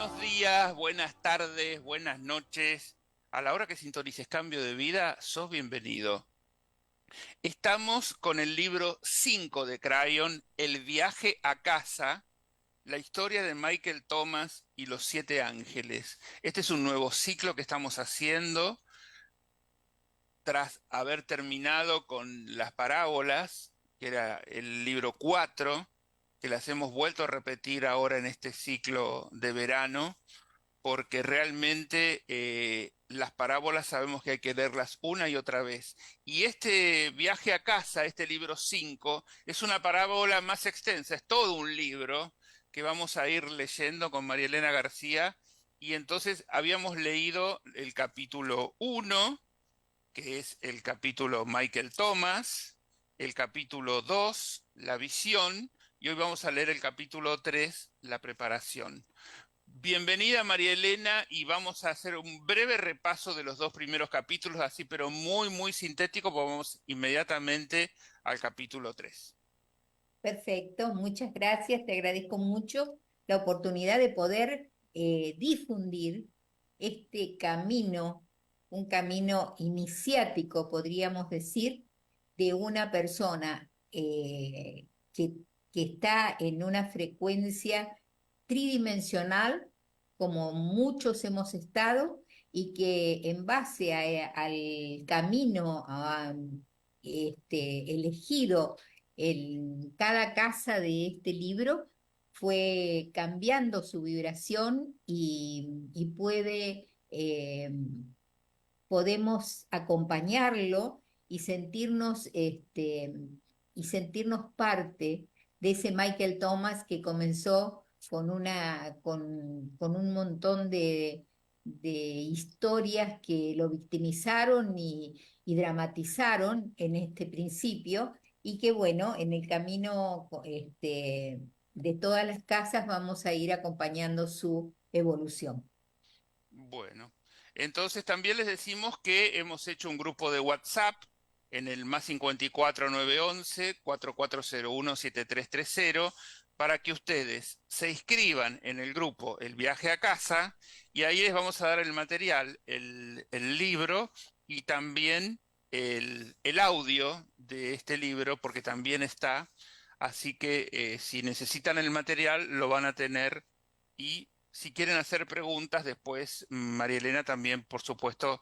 Buenos días, buenas tardes, buenas noches. A la hora que sintonices Cambio de Vida, sos bienvenido. Estamos con el libro 5 de Crayon, El viaje a casa, la historia de Michael Thomas y los 7 ángeles. Este es un nuevo ciclo que estamos haciendo tras haber terminado con las parábolas, que era el libro 4, que las hemos vuelto a repetir ahora en este ciclo de verano porque realmente las parábolas sabemos que hay que leerlas una y otra vez. Y este viaje a casa, este libro 5, es una parábola más extensa, es todo un libro que vamos a ir leyendo con María Elena García. Y entonces habíamos leído el capítulo 1, que es el capítulo Michael Thomas, el capítulo 2, la visión, y hoy vamos a leer el capítulo 3, la preparación. Bienvenida María Elena y vamos a hacer un breve repaso de los dos primeros capítulos, así pero muy sintético, pues vamos inmediatamente al capítulo 3. Perfecto, muchas gracias. Te agradezco mucho la oportunidad de poder difundir este camino, un camino iniciático, podríamos decir, de una persona que está en una frecuencia tridimensional, como muchos hemos estado, y que en base al camino elegido cada casa de este libro fue cambiando su vibración y podemos acompañarlo y sentirnos parte de ese Michael Thomas que comenzó con un montón de historias que lo victimizaron y dramatizaron en este principio, y que bueno, en el camino de todas las casas vamos a ir acompañando su evolución. Bueno, entonces también les decimos que hemos hecho un grupo de WhatsApp en el más 54 911 4401 7330 para que ustedes se inscriban en el grupo El viaje a casa y ahí les vamos a dar el material, el libro y también el audio de este libro porque también está, así que si necesitan el material lo van a tener y si quieren hacer preguntas, después María Elena también, por supuesto,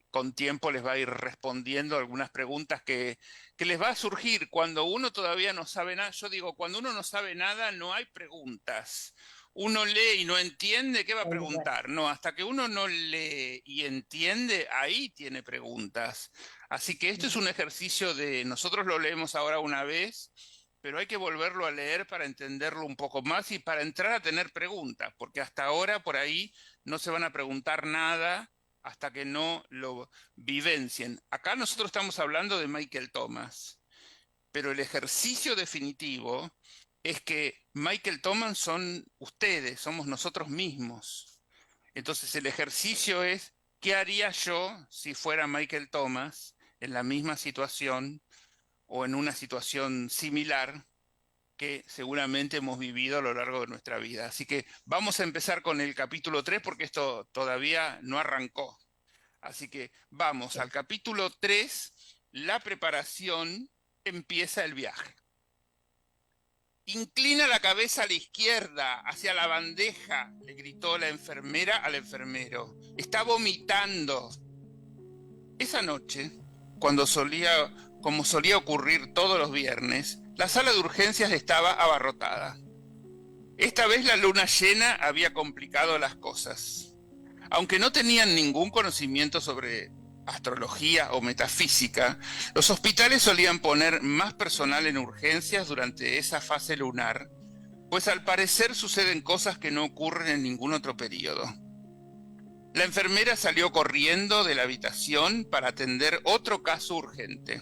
con tiempo les va a ir respondiendo algunas preguntas que les va a surgir cuando uno todavía no sabe nada. Yo digo, cuando uno no sabe nada, no hay preguntas. Uno lee y no entiende, ¿qué va a Tal cual. preguntar? No, hasta que uno no lee y entiende, ahí tiene preguntas. Así que esto es un ejercicio de, nosotros lo leemos ahora una vez pero hay que volverlo a leer para entenderlo un poco más y para entrar a tener preguntas, porque hasta ahora por ahí no se van a preguntar nada hasta que no lo vivencien. Acá nosotros estamos hablando de Michael Thomas, pero el ejercicio definitivo es que Michael Thomas son ustedes, somos nosotros mismos. Entonces el ejercicio es, ¿qué haría yo si fuera Michael Thomas en la misma situación o en una situación similar que seguramente hemos vivido a lo largo de nuestra vida? Así que vamos a empezar con el capítulo 3 porque esto todavía no arrancó. Así que vamos al capítulo 3, la preparación, empieza el viaje. Inclina la cabeza a la izquierda, hacia la bandeja, le gritó la enfermera al enfermero. Está vomitando. Esa noche, como solía ocurrir todos los viernes, la sala de urgencias estaba abarrotada. Esta vez la luna llena había complicado las cosas. Aunque no tenían ningún conocimiento sobre astrología o metafísica, los hospitales solían poner más personal en urgencias durante esa fase lunar, pues al parecer suceden cosas que no ocurren en ningún otro periodo. La enfermera salió corriendo de la habitación para atender otro caso urgente.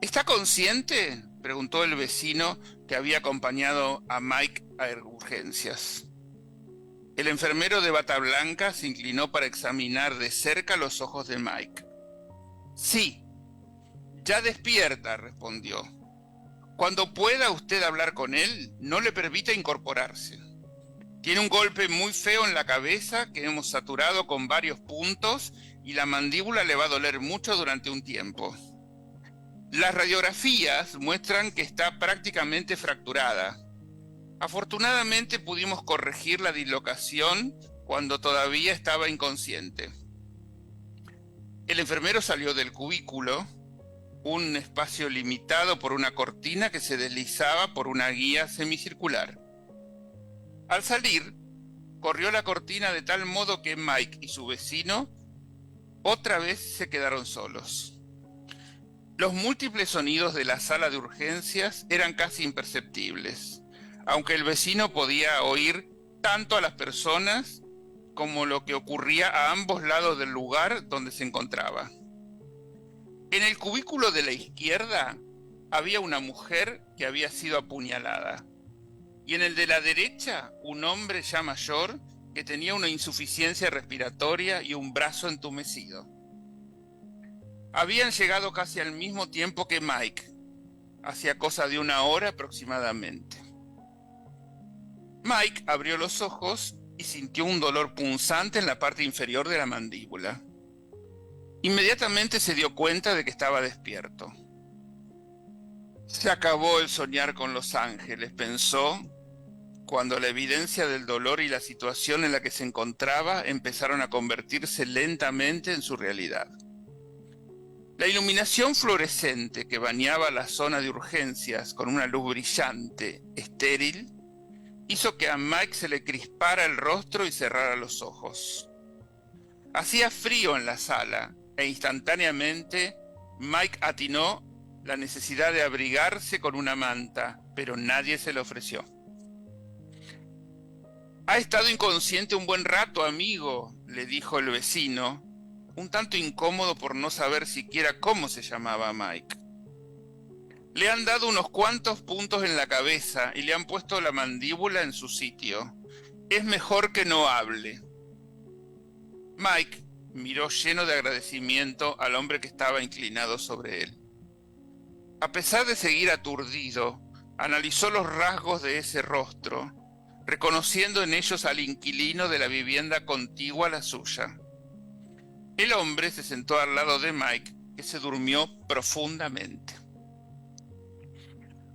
¿Está consciente?, preguntó el vecino que había acompañado a Mike a urgencias. El enfermero de bata blanca se inclinó para examinar de cerca los ojos de Mike. Sí, ya despierta, respondió. Cuando pueda usted hablar con él, no le permita incorporarse. Tiene un golpe muy feo en la cabeza que hemos saturado con varios puntos y la mandíbula le va a doler mucho durante un tiempo. Las radiografías muestran que está prácticamente fracturada. Afortunadamente pudimos corregir la dislocación cuando todavía estaba inconsciente. El enfermero salió del cubículo, un espacio limitado por una cortina que se deslizaba por una guía semicircular. Al salir, corrió la cortina de tal modo que Mike y su vecino otra vez se quedaron solos. Los múltiples sonidos de la sala de urgencias eran casi imperceptibles, aunque el vecino podía oír tanto a las personas como lo que ocurría a ambos lados del lugar donde se encontraba. En el cubículo de la izquierda había una mujer que había sido apuñalada, y en el de la derecha un hombre ya mayor que tenía una insuficiencia respiratoria y un brazo entumecido. Habían llegado casi al mismo tiempo que Mike, hacía cosa de 1 hora aproximadamente. Mike abrió los ojos y sintió un dolor punzante en la parte inferior de la mandíbula. Inmediatamente se dio cuenta de que estaba despierto. Se acabó el soñar con los ángeles, pensó, cuando la evidencia del dolor y la situación en la que se encontraba empezaron a convertirse lentamente en su realidad. La iluminación fluorescente que bañaba la zona de urgencias con una luz brillante, estéril, hizo que a Mike se le crispara el rostro y cerrara los ojos. Hacía frío en la sala e instantáneamente Mike atinó la necesidad de abrigarse con una manta, pero nadie se le ofreció. «Ha estado inconsciente un buen rato, amigo», le dijo el vecino, un tanto incómodo por no saber siquiera cómo se llamaba Mike. Le han dado unos cuantos puntos en la cabeza y le han puesto la mandíbula en su sitio. Es mejor que no hable. Mike miró lleno de agradecimiento al hombre que estaba inclinado sobre él. A pesar de seguir aturdido, analizó los rasgos de ese rostro, reconociendo en ellos al inquilino de la vivienda contigua a la suya. El hombre se sentó al lado de Mike, que se durmió profundamente.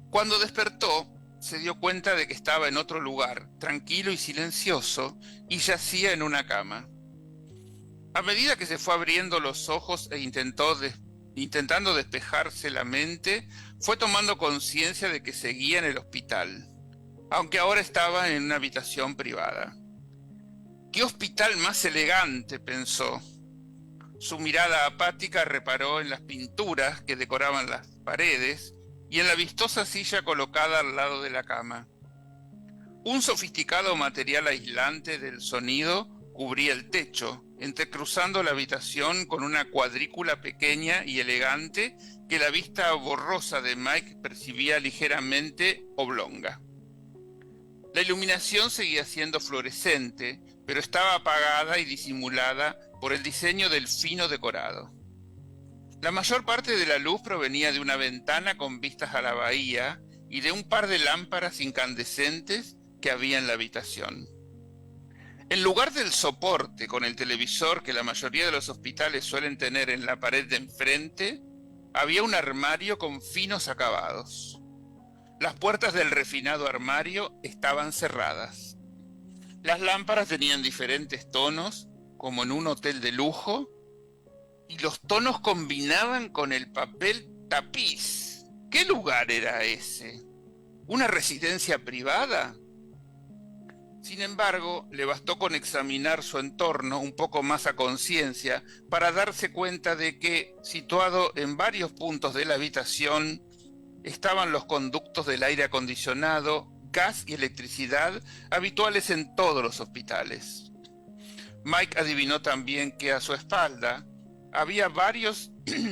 Cuando despertó, se dio cuenta de que estaba en otro lugar, tranquilo y silencioso, y yacía en una cama. A medida que se fue abriendo los ojos e intentando despejarse la mente, fue tomando conciencia de que seguía en el hospital, aunque ahora estaba en una habitación privada. «¡Qué hospital más elegante!», pensó. Su mirada apática reparó en las pinturas que decoraban las paredes y en la vistosa silla colocada al lado de la cama. Un sofisticado material aislante del sonido cubría el techo, entrecruzando la habitación con una cuadrícula pequeña y elegante que la vista borrosa de Mike percibía ligeramente oblonga. La iluminación seguía siendo fluorescente, pero estaba apagada y disimulada por el diseño del fino decorado. La mayor parte de la luz provenía de una ventana con vistas a la bahía y de un par de lámparas incandescentes que había en la habitación. En lugar del soporte con el televisor que la mayoría de los hospitales suelen tener en la pared de enfrente, había un armario con finos acabados. Las puertas del refinado armario estaban cerradas. Las lámparas tenían diferentes tonos, como en un hotel de lujo, y los tonos combinaban con el papel tapiz. ¿Qué lugar era ese? ¿Una residencia privada? Sin embargo, le bastó con examinar su entorno un poco más a conciencia para darse cuenta de que, situado en varios puntos de la habitación, estaban los conductos del aire acondicionado, gas y electricidad habituales en todos los hospitales. Mike adivinó también que a su espalda había varios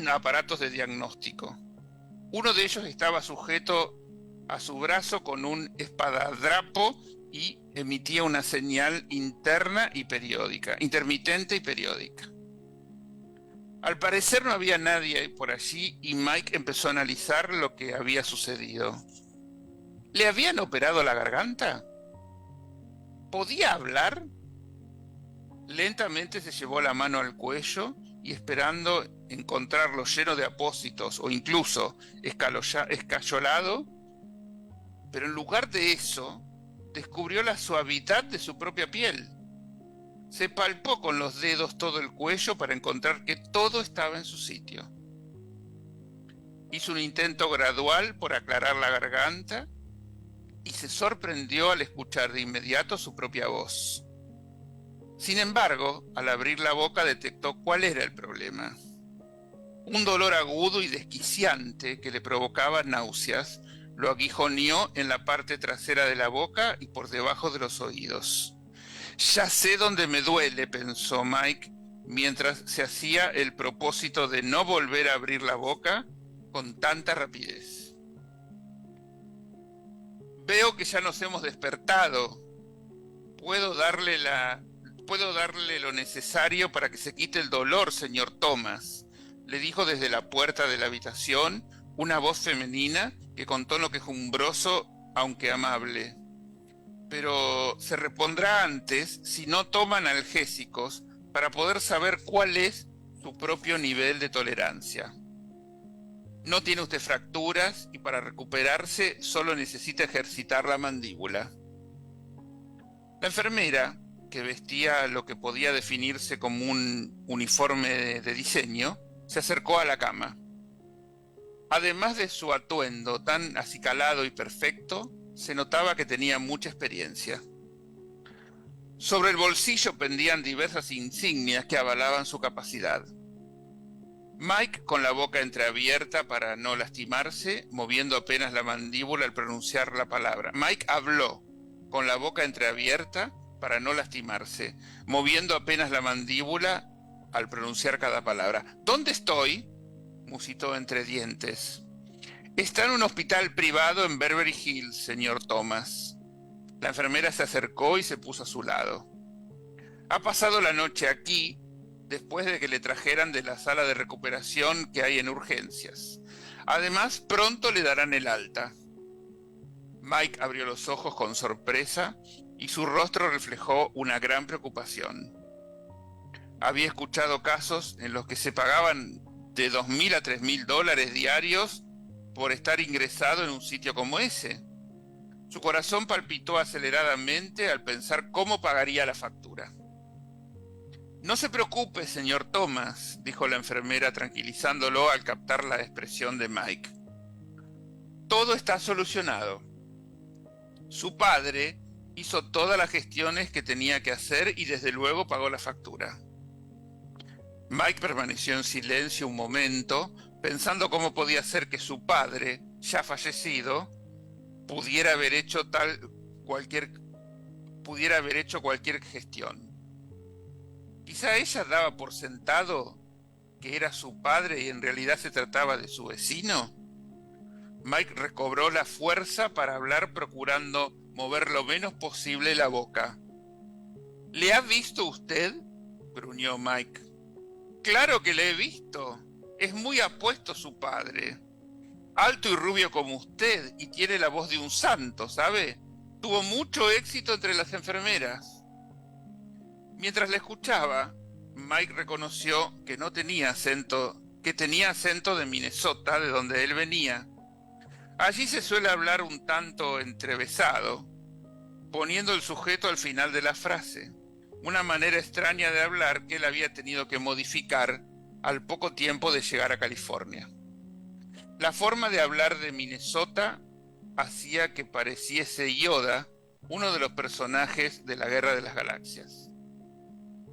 aparatos de diagnóstico. Uno de ellos estaba sujeto a su brazo con un espadadrapo y emitía una señal interna y periódica, intermitente y periódica. Al parecer no había nadie por allí y Mike empezó a analizar lo que había sucedido. ¿Le habían operado la garganta? ¿Podía hablar? Lentamente se llevó la mano al cuello y esperando encontrarlo lleno de apósitos o incluso escayolado, pero en lugar de eso, descubrió la suavidad de su propia piel. Se palpó con los dedos todo el cuello para encontrar que todo estaba en su sitio. Hizo un intento gradual por aclarar la garganta y se sorprendió al escuchar de inmediato su propia voz. Sin embargo, al abrir la boca detectó cuál era el problema. Un dolor agudo y desquiciante que le provocaba náuseas lo aguijoneó en la parte trasera de la boca y por debajo de los oídos. Ya sé dónde me duele, pensó Mike, mientras se hacía el propósito de no volver a abrir la boca con tanta rapidez. Veo que ya nos hemos despertado. Puedo darle lo necesario para que se quite el dolor, señor Thomas, le dijo desde la puerta de la habitación una voz femenina que con tono quejumbroso, aunque amable. Pero se repondrá antes si no toma analgésicos para poder saber cuál es su propio nivel de tolerancia. No tiene usted fracturas y para recuperarse solo necesita ejercitar la mandíbula. La enfermera, que vestía lo que podía definirse como un uniforme de diseño, se acercó a la cama. Además de su atuendo tan acicalado y perfecto, se notaba que tenía mucha experiencia. Sobre el bolsillo pendían diversas insignias que avalaban su capacidad. Mike, con la boca entreabierta para no lastimarse, moviendo apenas la mandíbula al pronunciar la palabra. Mike habló, con la boca entreabierta para no lastimarse, moviendo apenas la mandíbula al pronunciar cada palabra. ¿Dónde estoy?, musitó entre dientes. Está en un hospital privado en Beverly Hills, señor Thomas. La enfermera se acercó y se puso a su lado. Ha pasado la noche aquí después de que le trajeran de la sala de recuperación que hay en urgencias. Además, pronto le darán el alta. Mike abrió los ojos con sorpresa y su rostro reflejó una gran preocupación. Había escuchado casos en los que se pagaban de $2,000 a $3,000 diarios por estar ingresado en un sitio como ese. Su corazón palpitó aceleradamente al pensar cómo pagaría la factura. No se preocupe, señor Thomas, dijo la enfermera tranquilizándolo al captar la expresión de Mike. Todo está solucionado. Su padre hizo todas las gestiones que tenía que hacer y desde luego pagó la factura. Mike permaneció en silencio un momento, pensando cómo podía ser que su padre, ya fallecido, pudiera haber hecho cualquier gestión. Quizá ella daba por sentado que era su padre y en realidad se trataba de su vecino. Mike recobró la fuerza para hablar procurando mover lo menos posible la boca. ¿Le ha visto usted?, gruñó Mike. Claro que le he visto. Es muy apuesto su padre. Alto y rubio como usted y tiene la voz de un santo, ¿sabe? Tuvo mucho éxito entre las enfermeras. Mientras le escuchaba, Mike reconoció que tenía acento de Minnesota, de donde él venía. Allí se suele hablar un tanto entrevesado, poniendo el sujeto al final de la frase, una manera extraña de hablar que él había tenido que modificar al poco tiempo de llegar a California. La forma de hablar de Minnesota hacía que pareciese Yoda, uno de los personajes de la Guerra de las Galaxias.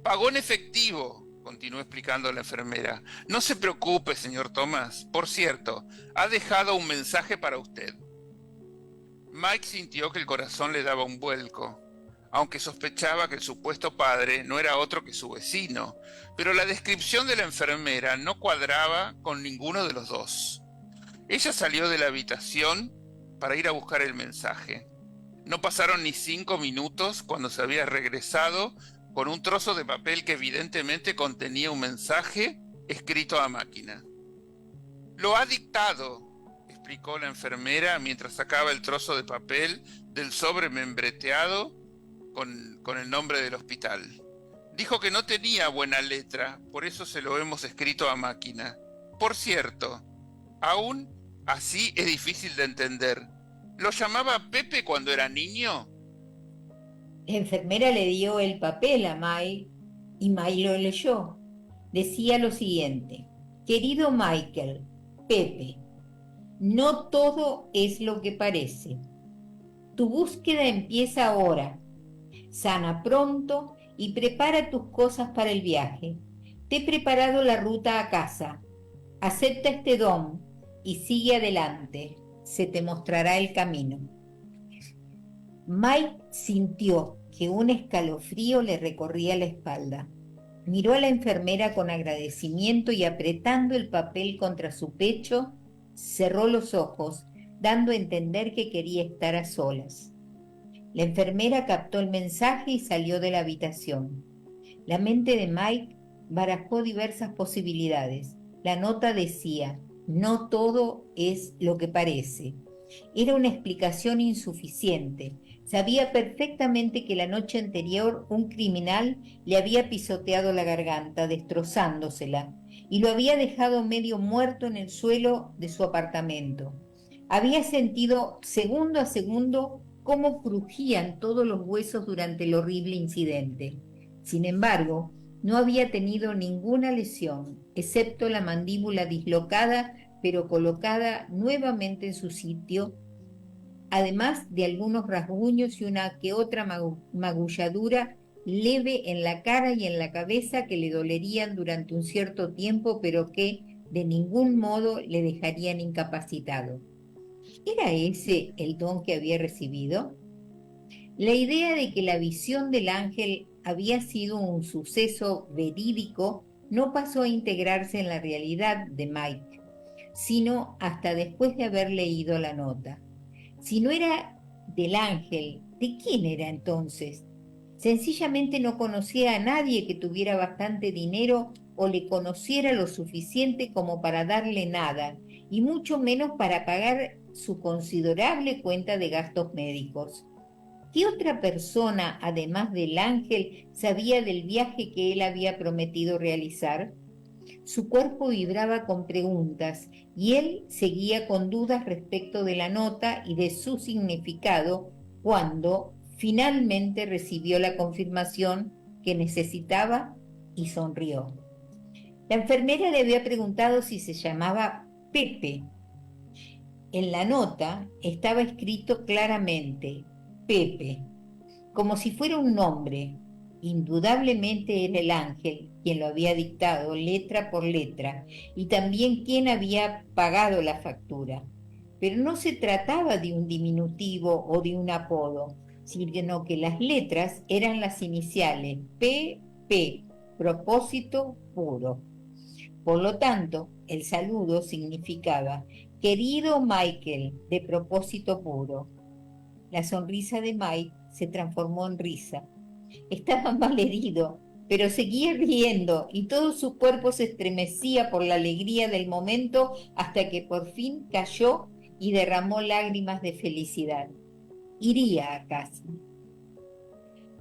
Pagó en efectivo, continuó explicando la enfermera. No se preocupe, señor Thomas. Por cierto, ha dejado un mensaje para usted. Mike sintió que el corazón le daba un vuelco, aunque sospechaba que el supuesto padre no era otro que su vecino, pero la descripción de la enfermera no cuadraba con ninguno de los dos. Ella salió de la habitación para ir a buscar el mensaje. No pasaron ni 5 minutos cuando se había regresado con un trozo de papel que evidentemente contenía un mensaje escrito a máquina. Lo ha dictado, explicó la enfermera mientras sacaba el trozo de papel del sobre membreteado con el nombre del hospital. Dijo que no tenía buena letra, por eso se lo hemos escrito a máquina. Por cierto, aún así es difícil de entender. ¿Lo llamaba Pepe cuando era niño? La enfermera le dio el papel a Mike y Mike lo leyó. Decía lo siguiente: querido Michael, Pepe, no todo es lo que parece. Tu búsqueda empieza ahora. Sana pronto y prepara tus cosas para el viaje. Te he preparado la ruta a casa. Acepta este don y sigue adelante. Se te mostrará el camino. Mike sintió que un escalofrío le recorría la espalda. Miró a la enfermera con agradecimiento y apretando el papel contra su pecho, cerró los ojos, dando a entender que quería estar a solas. La enfermera captó el mensaje y salió de la habitación. La mente de Mike barajó diversas posibilidades. La nota decía: no todo es lo que parece. Era una explicación insuficiente. Sabía perfectamente que la noche anterior un criminal le había pisoteado la garganta, destrozándosela, y lo había dejado medio muerto en el suelo de su apartamento. Había sentido segundo a segundo cómo crujían todos los huesos durante el horrible incidente. Sin embargo, no había tenido ninguna lesión, excepto la mandíbula dislocada, pero colocada nuevamente en su sitio, además de algunos rasguños y una que otra magulladura leve en la cara y en la cabeza que le dolerían durante un cierto tiempo, pero que de ningún modo le dejarían incapacitado. ¿Era ese el don que había recibido? La idea de que la visión del ángel había sido un suceso verídico no pasó a integrarse en la realidad de Mike, sino hasta después de haber leído la nota. Si no era del ángel, ¿de quién era entonces? Sencillamente no conocía a nadie que tuviera bastante dinero o le conociera lo suficiente como para darle nada, y mucho menos para pagar su considerable cuenta de gastos médicos. ¿Qué otra persona, además del ángel, sabía del viaje que él había prometido realizar? Su cuerpo vibraba con preguntas y él seguía con dudas respecto de la nota y de su significado cuando finalmente recibió la confirmación que necesitaba y sonrió. La enfermera le había preguntado si se llamaba Pepe. En la nota estaba escrito claramente Pepe, como si fuera un nombre. Indudablemente era el ángel quien lo había dictado letra por letra y también quien había pagado la factura. Pero no se trataba de un diminutivo o de un apodo, sino que las letras eran las iniciales PP, propósito puro. Por lo tanto, el saludo significaba: querido Michael, de propósito puro. La sonrisa de Mike se transformó en risa. Estaba malherido, pero seguía riendo y todo su cuerpo se estremecía por la alegría del momento hasta que por fin cayó y derramó lágrimas de felicidad. Iría a casa.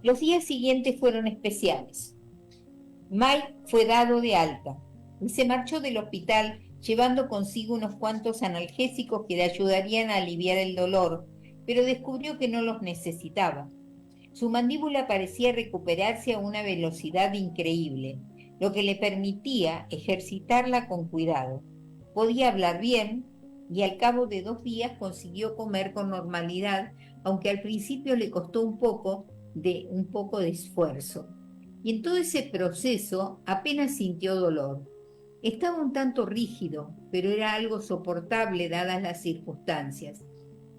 Los días siguientes fueron especiales. Mike fue dado de alta y se marchó del hospital llevando consigo unos cuantos analgésicos que le ayudarían a aliviar el dolor, pero descubrió que no los necesitaba. Su mandíbula parecía recuperarse a una velocidad increíble, lo que le permitía ejercitarla con cuidado. Podía hablar bien y al cabo de 2 días consiguió comer con normalidad, aunque al principio le costó un poco de esfuerzo. Y en todo ese proceso apenas sintió dolor. Estaba un tanto rígido, pero era algo soportable dadas las circunstancias.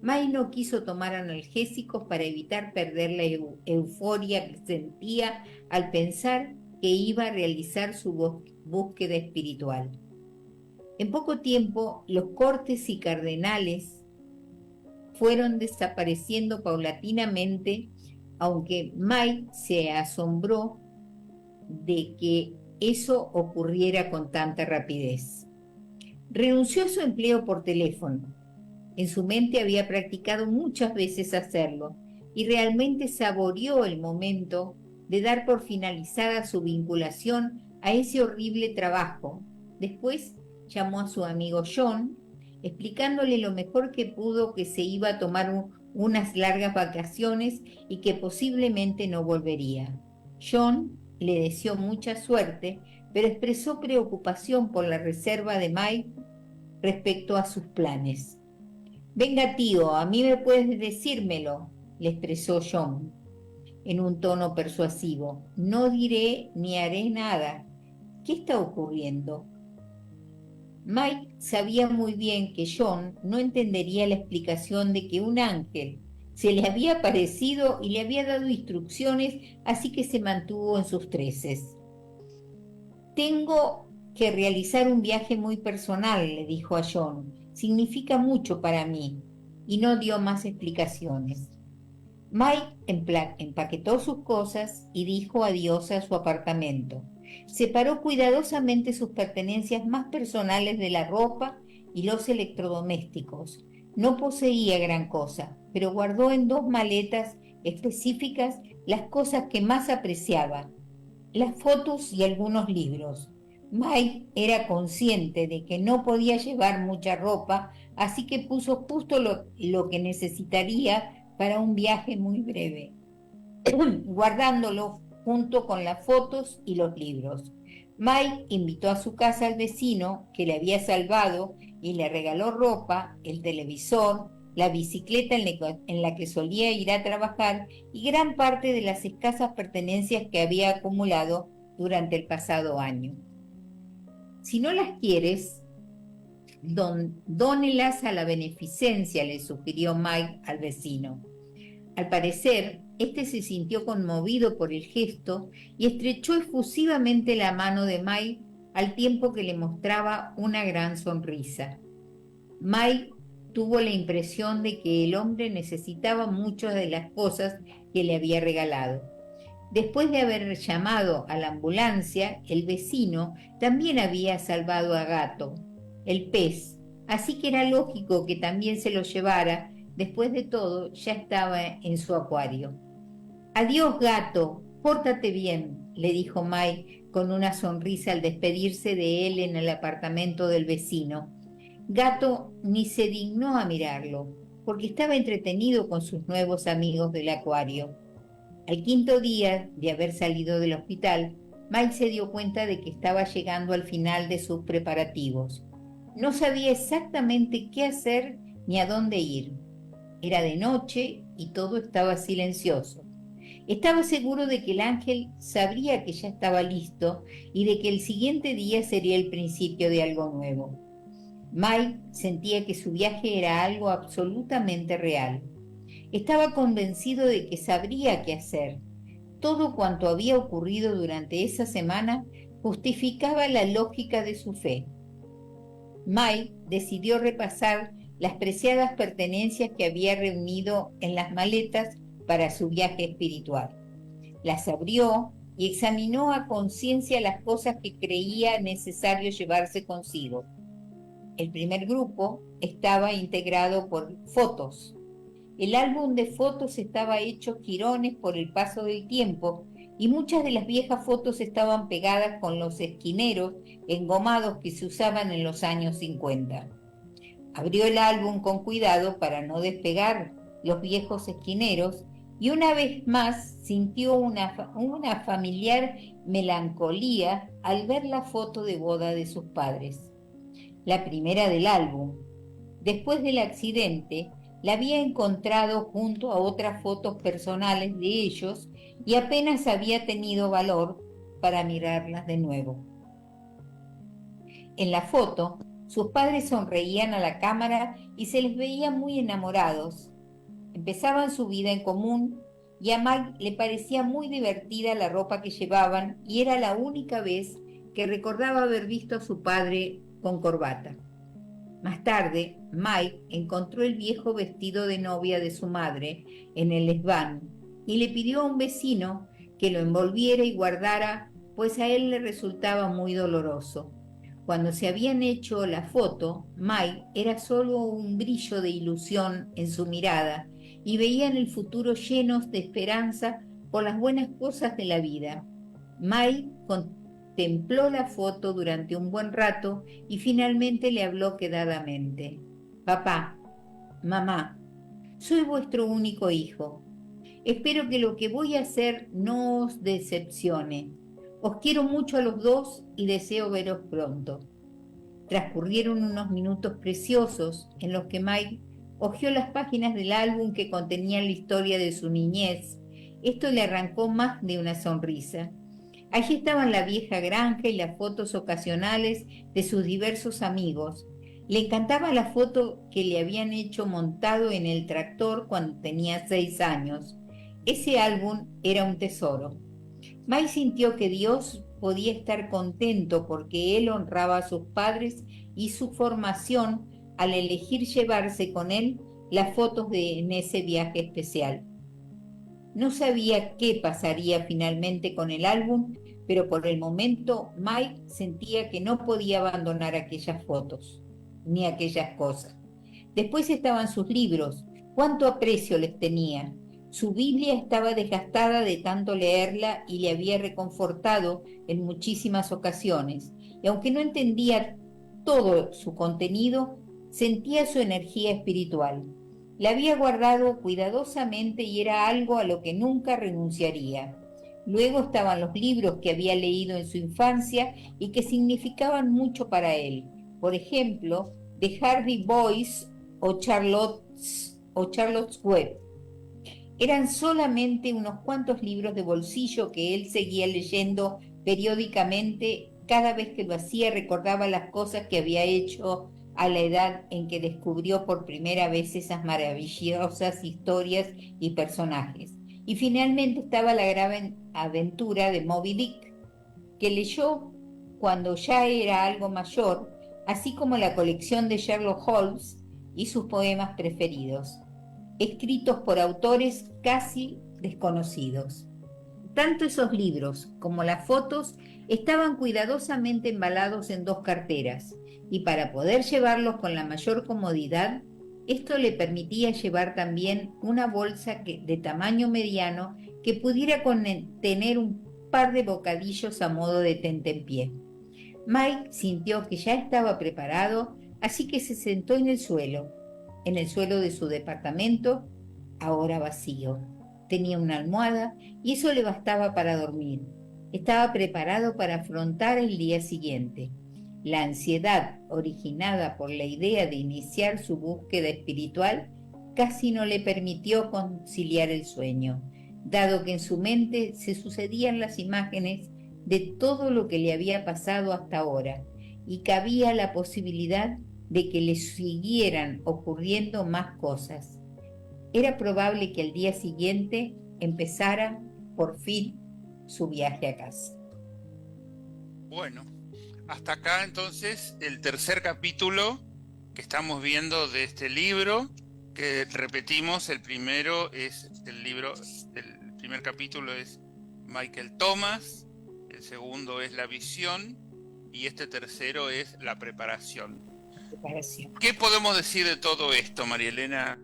May no quiso tomar analgésicos para evitar perder la euforia que sentía al pensar que iba a realizar su búsqueda espiritual. En poco tiempo, los cortes y cardenales fueron desapareciendo paulatinamente, aunque May se asombró de que eso ocurriera con tanta rapidez. Renunció a su empleo por teléfono. En su mente había practicado muchas veces hacerlo, y realmente saboreó el momento de dar por finalizada su vinculación a ese horrible trabajo. Después llamó a su amigo John, explicándole lo mejor que pudo que se iba a tomar unas largas vacaciones y que posiblemente no volvería. John le deseó mucha suerte, pero expresó preocupación por la reserva de Mike respecto a sus planes. Venga, tío, a mí me puedes decírmelo, le expresó John en un tono persuasivo. No diré ni haré nada. ¿Qué está ocurriendo? Mike sabía muy bien que John no entendería la explicación de que un ángel se le había aparecido y le había dado instrucciones, así que se mantuvo en sus treces. Tengo que realizar un viaje muy personal, le dijo a John. Significa mucho para mí. Y no dio más explicaciones. Mike empaquetó sus cosas y dijo adiós a su apartamento. Separó cuidadosamente sus pertenencias más personales de la ropa y los electrodomésticos. No poseía gran cosa, pero guardó en 2 maletas específicas las cosas que más apreciaba, las fotos y algunos libros. Mike era consciente de que no podía llevar mucha ropa, así que puso justo lo que necesitaría para un viaje muy breve, guardándolo junto con las fotos y los libros. Mike invitó a su casa al vecino que le había salvado y le regaló ropa, el televisor, la bicicleta en la que solía ir a trabajar y gran parte de las escasas pertenencias que había acumulado durante el pasado año. Si no las quieres, dónelas a la beneficencia, le sugirió Mike al vecino. Al parecer, este se sintió conmovido por el gesto y estrechó efusivamente la mano de Mike al tiempo que le mostraba una gran sonrisa. Mike tuvo la impresión de que el hombre necesitaba muchas de las cosas que le había regalado. Después de haber llamado a la ambulancia, el vecino también había salvado a Gato, el pez, así que era lógico que también se lo llevara. Después de todo, ya estaba en su acuario. Adiós, Gato, pórtate bien, le dijo Mike con una sonrisa al despedirse de él en el apartamento del vecino. Gato ni se dignó a mirarlo, porque estaba entretenido con sus nuevos amigos del acuario. Al 5.º día de haber salido del hospital, Mike se dio cuenta de que estaba llegando al final de sus preparativos. No sabía exactamente qué hacer ni a dónde ir. Era de noche y todo estaba silencioso. Estaba seguro de que el ángel sabría que ya estaba listo y de que el siguiente día sería el principio de algo nuevo. Mike sentía que su viaje era algo absolutamente real. Estaba convencido de que sabría qué hacer. Todo cuanto había ocurrido durante esa semana justificaba la lógica de su fe. Mike decidió repasar las preciadas pertenencias que había reunido en las maletas para su viaje espiritual. Las abrió y examinó a conciencia las cosas que creía necesario llevarse consigo. El primer grupo estaba integrado por fotos. El álbum de fotos estaba hecho jirones por el paso del tiempo y muchas de las viejas fotos estaban pegadas con los esquineros engomados que se usaban en los años 50. Abrió el álbum con cuidado para no despegar los viejos esquineros y una vez más sintió una familiar melancolía al ver la foto de boda de sus padres, la primera del álbum. Después del accidente, la había encontrado junto a otras fotos personales de ellos y apenas había tenido valor para mirarlas de nuevo. En la foto, sus padres sonreían a la cámara y se les veía muy enamorados. Empezaban su vida en común y a Mike le parecía muy divertida la ropa que llevaban y era la única vez que recordaba haber visto a su padre con corbata. Más tarde, Mike encontró el viejo vestido de novia de su madre en el desván y le pidió a un vecino que lo envolviera y guardara, pues a él le resultaba muy doloroso. Cuando se habían hecho la foto, Mike era solo un brillo de ilusión en su mirada y veían el futuro llenos de esperanza por las buenas cosas de la vida. Mike contempló la foto durante un buen rato y finalmente le habló quedadamente. Papá, mamá, soy vuestro único hijo. Espero que lo que voy a hacer no os decepcione. Os quiero mucho a los dos y deseo veros pronto. Transcurrieron unos minutos preciosos en los que Mike hojeó las páginas del álbum que contenían la historia de su niñez. Esto le arrancó más de una sonrisa. Allí estaban la vieja granja y las fotos ocasionales de sus diversos amigos. Le encantaba la foto que le habían hecho montado en el tractor cuando tenía 6 años. Ese álbum era un tesoro. Mike sintió que Dios podía estar contento porque él honraba a sus padres y su formación al elegir llevarse con él las fotos en ese viaje especial. No sabía qué pasaría finalmente con el álbum, pero por el momento Mike sentía que no podía abandonar aquellas fotos, ni aquellas cosas. Después estaban sus libros, cuánto aprecio les tenía. Su Biblia estaba desgastada de tanto leerla y le había reconfortado en muchísimas ocasiones. Y aunque no entendía todo su contenido, sentía su energía espiritual. La había guardado cuidadosamente y era algo a lo que nunca renunciaría. Luego estaban los libros que había leído en su infancia y que significaban mucho para él. Por ejemplo, The Hardy Boys o Charlotte's Web. Eran solamente unos cuantos libros de bolsillo que él seguía leyendo periódicamente. Cada vez que lo hacía recordaba las cosas que había hecho a la edad en que descubrió por primera vez esas maravillosas historias y personajes. Y finalmente estaba la gran aventura de Moby Dick, que leyó cuando ya era algo mayor, así como la colección de Sherlock Holmes y sus poemas preferidos, escritos por autores casi desconocidos. Tanto esos libros como las fotos estaban cuidadosamente embalados en 2 carteras, y para poder llevarlos con la mayor comodidad, esto le permitía llevar también una bolsa de tamaño mediano que pudiera contener un par de bocadillos a modo de tentempié. Mike sintió que ya estaba preparado, así que se sentó en el suelo de su departamento, ahora vacío. Tenía una almohada y eso le bastaba para dormir. Estaba preparado para afrontar el día siguiente. La ansiedad originada por la idea de iniciar su búsqueda espiritual casi no le permitió conciliar el sueño, dado que en su mente se sucedían las imágenes de todo lo que le había pasado hasta ahora, y cabía la posibilidad de que le siguieran ocurriendo más cosas. Era probable que al día siguiente empezara por fin su viaje a casa. Bueno, hasta acá entonces el tercer capítulo que estamos viendo de este libro, que repetimos, el primer capítulo es Michael Thomas, el segundo es La visión y este tercero es La preparación. ¿Qué podemos decir de todo esto, María Elena?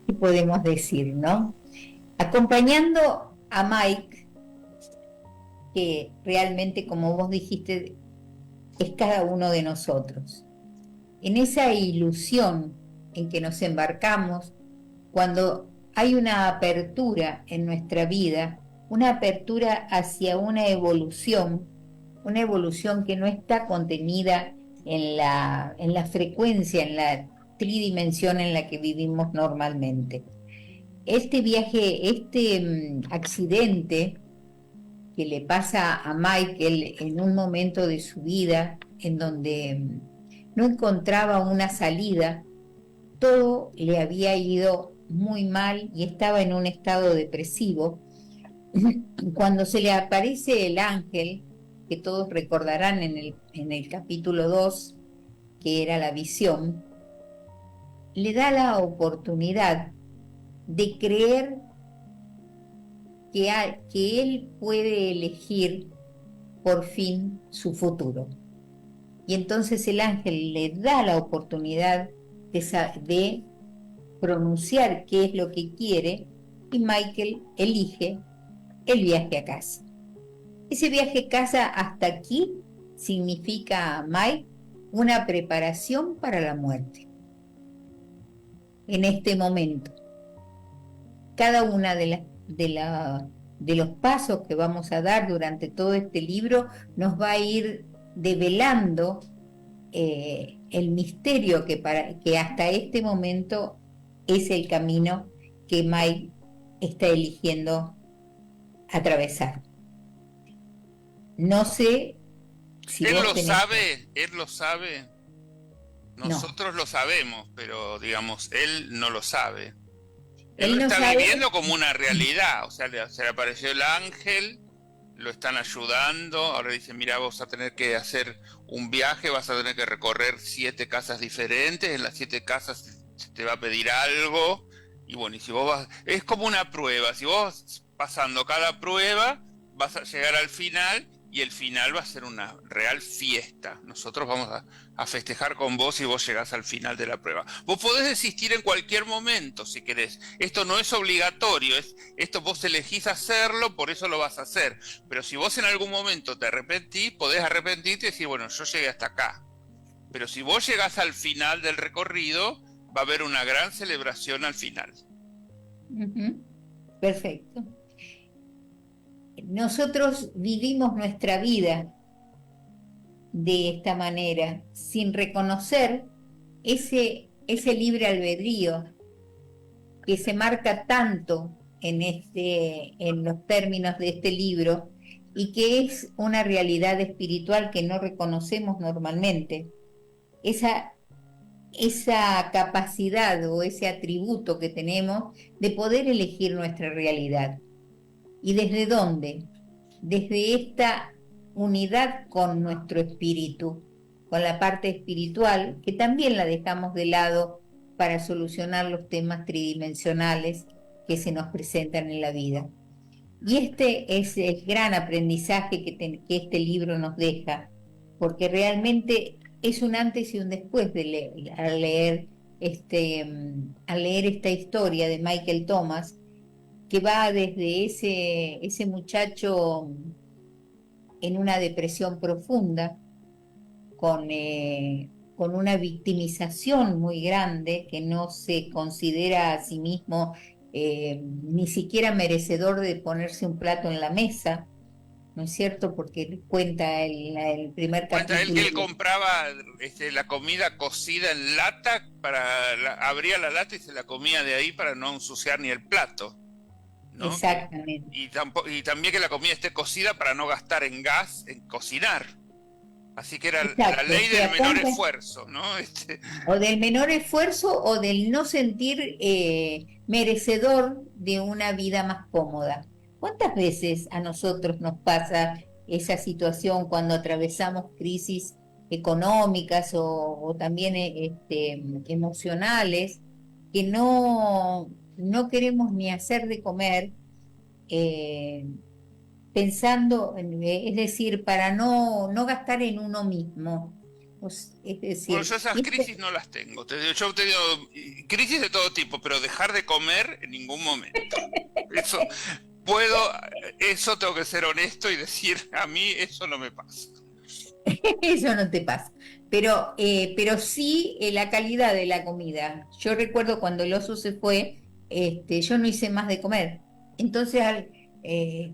¿Qué podemos decir, no? Acompañando a Mike, que realmente, como vos dijiste, es cada uno de nosotros. En esa ilusión en que nos embarcamos, cuando hay una apertura en nuestra vida, una apertura hacia una evolución que no está contenida en la frecuencia, en la tridimensión en la que vivimos normalmente. Este viaje, accidente que le pasa a Michael en un momento de su vida en donde no encontraba una salida, todo le había ido muy mal y estaba en un estado depresivo. Cuando se le aparece el ángel, que todos recordarán en el capítulo 2, que era la visión, le da la oportunidad de creer que él puede elegir por fin su futuro. Y entonces el ángel le da la oportunidad de pronunciar qué es lo que quiere y Michael elige el viaje a casa. Ese viaje a casa hasta aquí significa, Mike, una preparación para la muerte. En este momento, cada una de los pasos que vamos a dar durante todo este libro nos va a ir develando el misterio que hasta este momento es el camino que Mike está eligiendo atravesar. No sé si Él vos lo tenés... sabe, él lo sabe, No, nosotros lo sabemos, pero digamos, él no lo sabe. Él él lo no está sabe. viviendo como una realidad, o sea, se le apareció el ángel, lo están ayudando, ahora dicen, mira, vas a tener que hacer un viaje, vas a tener que recorrer 7 casas diferentes, en las 7 casas se te va a pedir algo, y bueno, y si vos vas, es como una prueba, si vos vas pasando cada prueba, vas a llegar al final, y el final va a ser una real fiesta. Nosotros vamos a festejar con vos si vos llegás al final de la prueba. Vos podés desistir en cualquier momento si querés. Esto no es obligatorio, esto vos elegís hacerlo, por eso lo vas a hacer. Pero si vos en algún momento te arrepentís, podés arrepentirte y decir, bueno, yo llegué hasta acá. Pero si vos llegás al final del recorrido, va a haber una gran celebración al final. Ujú, perfecto. Nosotros vivimos nuestra vida de esta manera, sin reconocer ese libre albedrío que se marca tanto en los términos de este libro y que es una realidad espiritual que no reconocemos normalmente. Esa, esa capacidad o ese atributo que tenemos de poder elegir nuestra realidad. ¿Y desde dónde? Desde esta unidad con nuestro espíritu, con la parte espiritual, que también la dejamos de lado para solucionar los temas tridimensionales que se nos presentan en la vida. Y este es el gran aprendizaje que este libro nos deja, porque realmente es un antes y un después de al leer esta historia de Michael Thomas, que va desde ese muchacho en una depresión profunda, con una victimización muy grande, que no se considera a sí mismo ni siquiera merecedor de ponerse un plato en la mesa, ¿no es cierto? Porque cuenta el primer Cuenta él que capítulo. él compraba la comida cocida en lata, abría la lata y se la comía de ahí para no ensuciar ni el plato, ¿no? Exactamente. Y también que la comida esté cocida para no gastar en gas en cocinar. Así que era la Exacto, o ley del sea, menor esfuerzo, ¿no? o del menor esfuerzo o del no sentir merecedor de una vida más cómoda. ¿Cuántas veces a nosotros nos pasa esa situación cuando atravesamos crisis económicas o también emocionales, que no queremos ni hacer de comer, eh, pensando, es decir, para no gastar en uno mismo? Es Bueno, decir, yo esas crisis no las tengo. Yo he tenido crisis de todo tipo, pero dejar de comer en ningún momento. Eso puedo, eso tengo que ser honesto y decir, a mí eso no me pasa. eso no te pasa. Pero sí la calidad de la comida. Yo recuerdo cuando el oso se fue, yo no hice más de comer. Entonces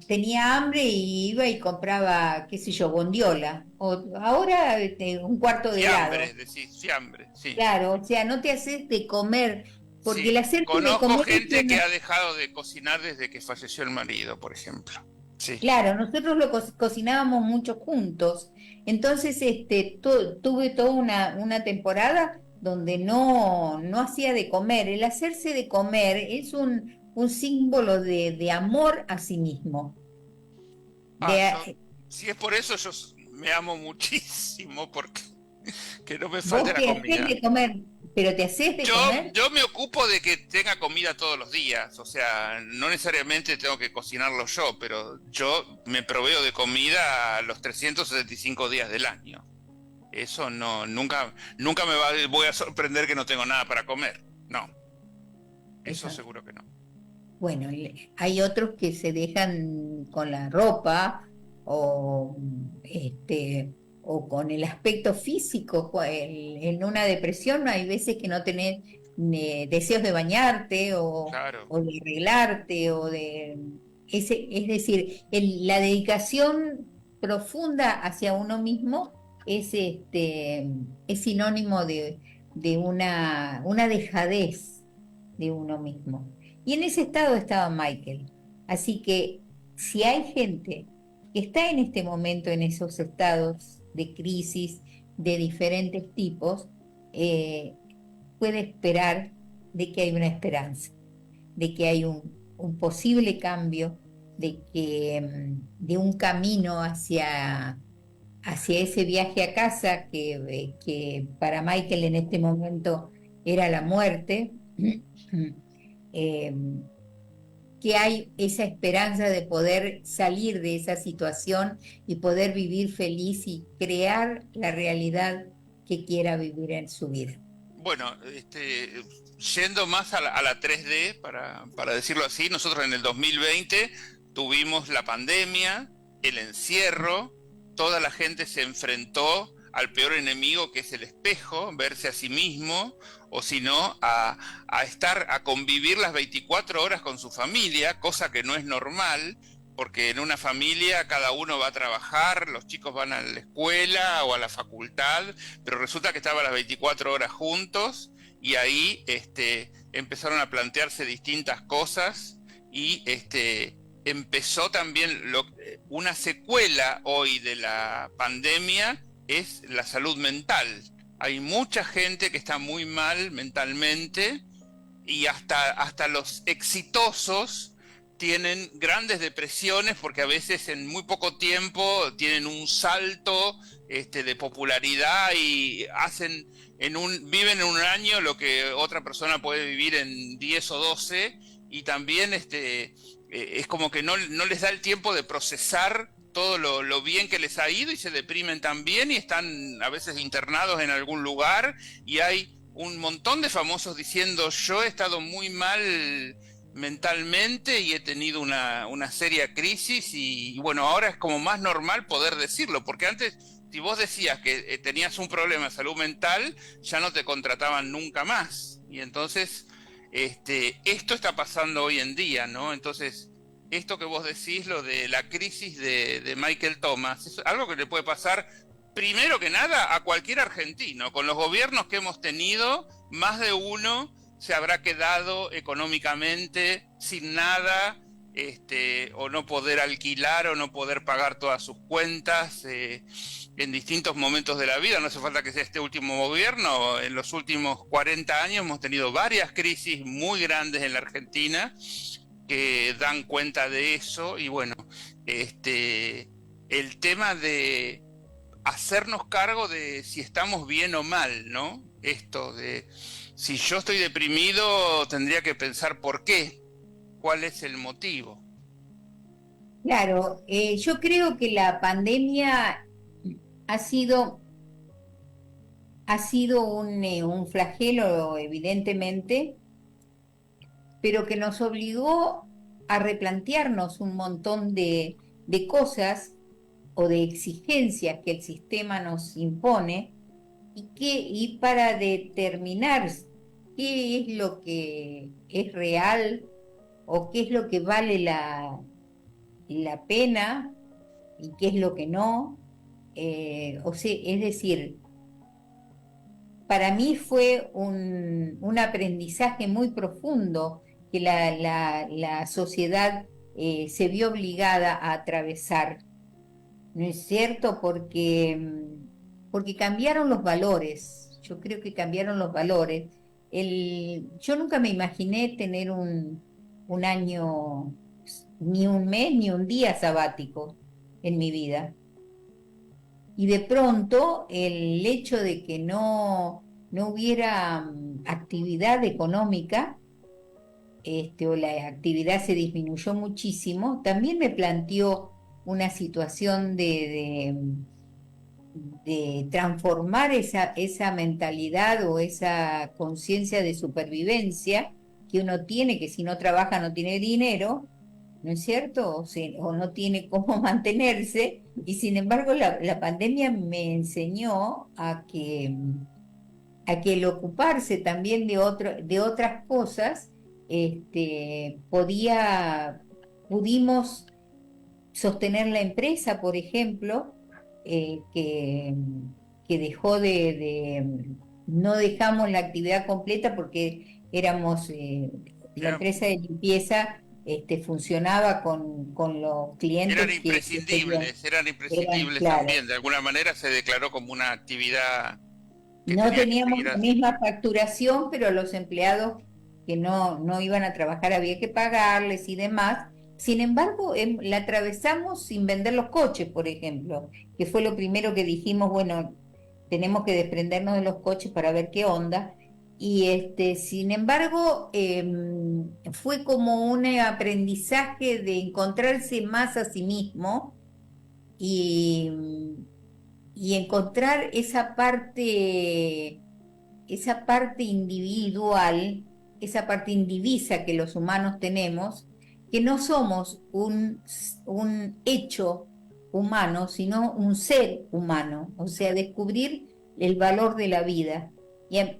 tenía hambre y iba y compraba, qué sé yo, bondiola. O ahora un cuarto de Fiambre, helado. decís, fiambre, sí. Claro, o sea, no te haces de comer, porque el Sí, hacerte de conozco comer es gente que una... ha dejado de cocinar desde que falleció el marido, por ejemplo. Sí. Claro, nosotros cocinábamos mucho juntos, entonces tuve toda una temporada donde no hacía de comer. El hacerse de comer es un símbolo de amor a sí mismo. Ah, De, si es por eso, me amo muchísimo porque que no me falte vos la te haces comida. de comer, pero te haces de Yo, comer. yo me ocupo de que tenga comida todos los días, o sea, no necesariamente tengo que cocinarlo yo, pero yo me proveo de comida a los 375 días del año. Eso no, nunca me voy a sorprender que no tengo nada para comer. No. eso seguro que no. Bueno, hay otros que se dejan con la ropa o, o con el aspecto físico. En una depresión hay veces que no tenés deseos de bañarte Claro. o de arreglarte o de... es decir, la dedicación profunda hacia uno mismo es sinónimo de una dejadez de uno mismo. Y en ese estado estaba Michael. Así que si hay gente que está en este momento en esos estados de crisis de diferentes tipos, eh, puede esperar de que hay una esperanza, de que hay un posible cambio, de un camino hacia ese viaje a casa que para Michael en este momento era la muerte. eh, que hay esa esperanza de poder salir de esa situación y poder vivir feliz y crear la realidad que quiera vivir en su vida. Bueno, yendo más a la 3D, para decirlo así, nosotros en el 2020 tuvimos la pandemia, el encierro, toda la gente se enfrentó al peor enemigo que es el espejo, verse a sí mismo, o si no, a convivir las 24 horas con su familia, cosa que no es normal, porque en una familia cada uno va a trabajar, los chicos van a la escuela o a la facultad, pero resulta que estaban las 24 horas juntos y ahí empezaron a plantearse distintas cosas y empezó también una secuela hoy de la pandemia es la salud mental. Hay mucha gente que está muy mal mentalmente y hasta los exitosos tienen grandes depresiones porque a veces en muy poco tiempo tienen un salto de popularidad y viven en un año lo que otra persona puede vivir en 10 o 12 y también es como que no les da el tiempo de procesar todo lo bien que les ha ido y se deprimen también y están a veces internados en algún lugar y hay un montón de famosos diciendo yo he estado muy mal mentalmente y he tenido una seria crisis y bueno, ahora es como más normal poder decirlo, porque antes si vos decías que tenías un problema de salud mental, ya no te contrataban nunca más. Y entonces, esto está pasando hoy en día, ¿no? Entonces, esto que vos decís, lo de la crisis de Michael Thomas, es algo que le puede pasar primero que nada a cualquier argentino. Con los gobiernos que hemos tenido, más de uno se habrá quedado económicamente sin nada, o no poder alquilar o no poder pagar todas sus cuentas en distintos momentos de la vida. No hace falta que sea este último gobierno. En los últimos 40 años hemos tenido varias crisis muy grandes en la Argentina que dan cuenta de eso. Y bueno, el tema de hacernos cargo de si estamos bien o mal, ¿no? Esto de si yo estoy deprimido, tendría que pensar por qué, cuál es el motivo. Claro, yo creo que la pandemia ha sido, ha sido un flagelo, evidentemente, pero que nos obligó a replantearnos un montón de cosas o de exigencias que el sistema nos impone y para determinar qué es lo que es real o qué es lo que vale la pena y qué es lo que no. O sea, es decir, para mí fue un aprendizaje muy profundo que la sociedad se vio obligada a atravesar, ¿no es cierto? Porque cambiaron los valores, yo creo que cambiaron los valores. Yo nunca me imaginé tener un año, ni un mes, ni un día sabático en mi vida. Y de pronto el hecho de que no hubiera actividad económica, o la actividad se disminuyó muchísimo, también me planteó una situación de transformar esa mentalidad o esa conciencia de supervivencia que uno tiene, que si no trabaja no tiene dinero, ¿no es cierto? O no tiene cómo mantenerse, y sin embargo la pandemia me enseñó a que el ocuparse también de otras cosas, pudimos sostener la empresa, por ejemplo, eh, que, que dejó no dejamos la actividad completa porque la Era- empresa de limpieza funcionaba con los clientes eran eran, imprescindibles claro, también. De alguna manera se declaró como una actividad que no tenía que teníamos seguir la así. misma facturación, pero los empleados que no iban a trabajar había que pagarles y demás. Sin embargo, la atravesamos sin vender los coches, por ejemplo, que fue lo primero que dijimos, bueno, tenemos que desprendernos de los coches para ver qué onda. Y sin embargo, fue como un aprendizaje de encontrarse más a sí mismo y, y encontrar esa parte individual, esa parte indivisa que los humanos tenemos, que no somos un hecho humano, sino un ser humano, o sea, descubrir el valor de la vida.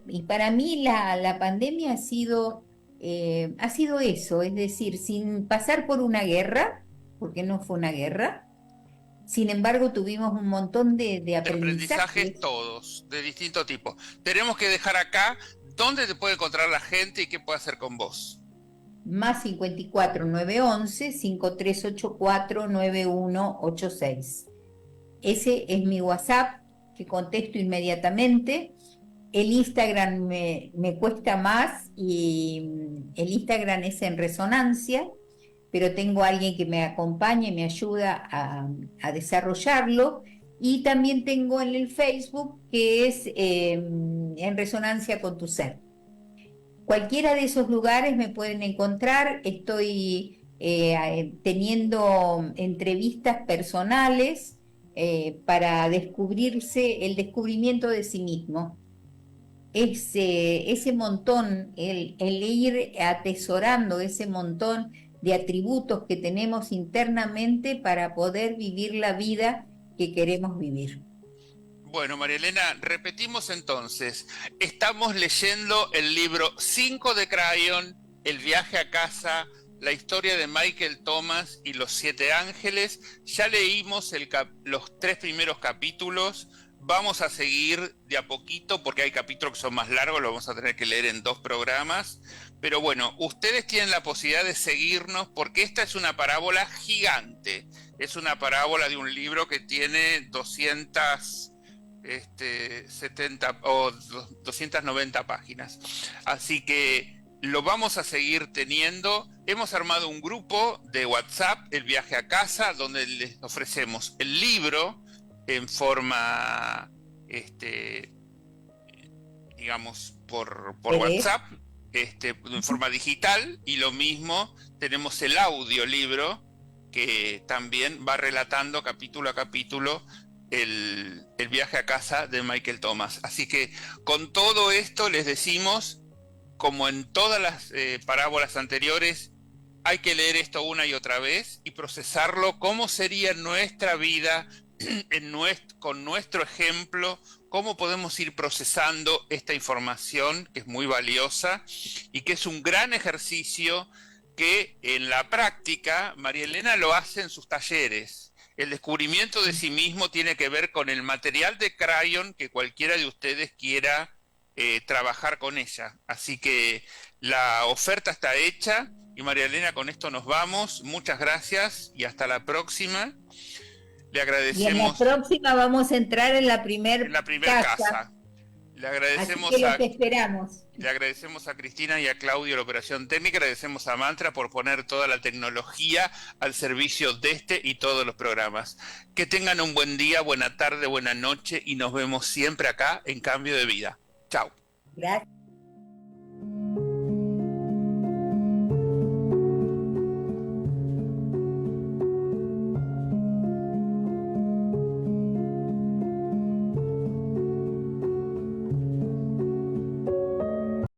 Y para mí la pandemia ha sido eso, es decir, sin pasar por una guerra, porque no fue una guerra, sin embargo tuvimos un montón de De aprendizajes aprendizajes. todos, de distinto tipo. Tenemos que dejar acá dónde te puede encontrar la gente y qué puede hacer con vos. Más 54 911 5384 9186. Ese es mi WhatsApp, que contesto inmediatamente. El Instagram me cuesta más y el Instagram es en resonancia, pero tengo a alguien que me acompaña y me ayuda a desarrollarlo. Y también tengo en el Facebook, que es en resonancia con tu ser. Cualquiera de esos lugares me pueden encontrar. Estoy teniendo entrevistas personales para descubrirse, el descubrimiento de sí mismo. Ese montón, el ir atesorando ese montón de atributos que tenemos internamente para poder vivir la vida que queremos vivir. Bueno, María Elena, repetimos entonces. Estamos leyendo el libro 5 de Crayon, El viaje a casa, la historia de Michael Thomas y los 7 ángeles. Ya leímos los 3 primeros capítulos. Vamos a seguir de a poquito porque hay capítulos que son más largos, lo vamos a tener que leer en 2 programas. Pero bueno, ustedes tienen la posibilidad de seguirnos porque esta es una parábola gigante. Es una parábola de un libro que tiene 70 o 290 páginas. Así que lo vamos a seguir teniendo. Hemos armado un grupo de WhatsApp, El viaje a casa, donde les ofrecemos el libro en forma, digamos, por ¿Querés? WhatsApp, en forma digital, y lo mismo tenemos el audiolibro que también va relatando capítulo a capítulo el viaje a casa de Michael Thomas. Así que con todo esto les decimos, como en todas las parábolas anteriores, hay que leer esto una y otra vez y procesarlo, cómo sería nuestra vida con nuestro ejemplo, cómo podemos ir procesando esta información que es muy valiosa y que es un gran ejercicio que en la práctica María Elena lo hace en sus talleres. El descubrimiento de sí mismo tiene que ver con el material de Crayon que cualquiera de ustedes quiera trabajar con ella. Así que la oferta está hecha y María Elena, con esto nos vamos. Muchas gracias y hasta la próxima. Le Y en la agradecemos próxima vamos a entrar en la en primer la primer casa, casa. Le así que agradecemos los a, esperamos. le agradecemos a Cristina y a Claudio la operación técnica. Agradecemos a Mantra por poner toda la tecnología al servicio de este y todos los programas. Que tengan un buen día, buena tarde, buena noche y nos vemos siempre acá en Cambio de Vida. Chao. Gracias.